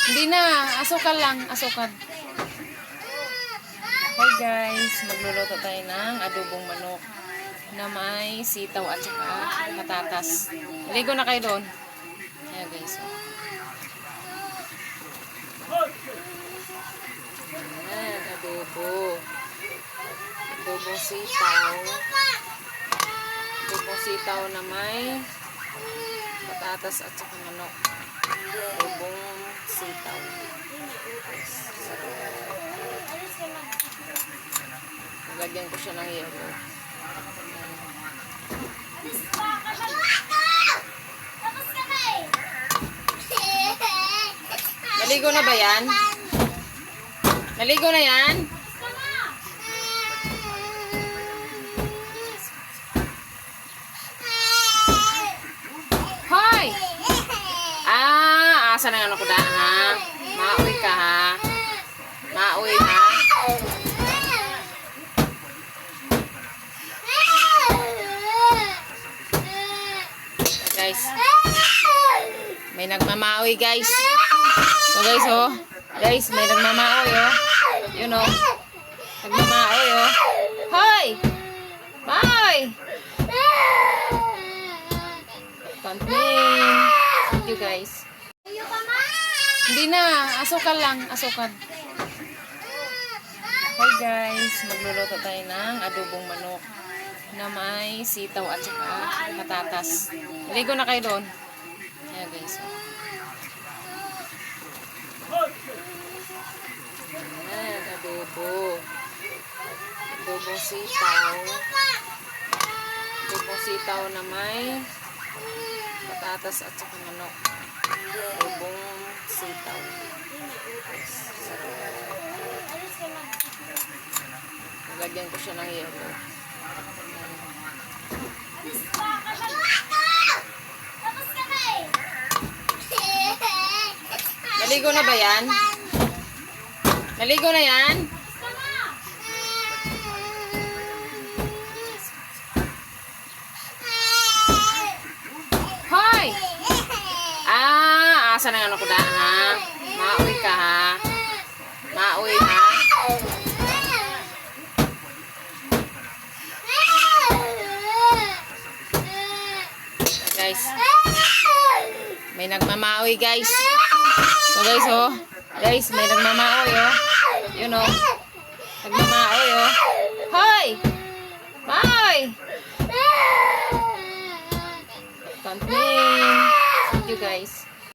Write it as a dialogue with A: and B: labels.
A: Hindi na, asukal lang, asukal. Hi guys, magluluto tayo ng adobong manok na may sitaw at saka patatas. Ligo na kayo doon. Ayan guys. Ayan, adobo. Adobong sitaw. Adobong sitaw na may patatas at saka manok. Adobong sitaw. Lagyan ko siya ng yelo. Naligo na ba yan? Naligo na yan? Hoy! Asa na ano ko da, ha? Mauwi ka, ha? Mauwi, ha? Guys, may nagmamaoy guys. So guys, oh. Guys, may nagmamaoy, oh. You know. Nagmamaoy, oh. Hoy! Hoy! Konting. Thank you guys. Hindi na, asukal lang, asukal. Hi guys, magluluto tayo ng adobong manok na may sitaw at saka patatas. Ligo na kayo doon. Ayan guys. Ayan, adobo. Adobong sitaw. Adobong sitaw na may patatas at saka manok. Adobong sitaw. Nalagyan ko siya ng yelo. Naligo na ba yan? Naligo na yan? Hoy! Asa na ano ko da, ha? Mauwi ka, ha? Mauwi, ha? Guys, may nagmamaoy guys. So guys, oh. Guys, may nagmamaoy, oh. You know. Nagmamaoy, oh. Hoy! Hoy! Konting. Thank you guys.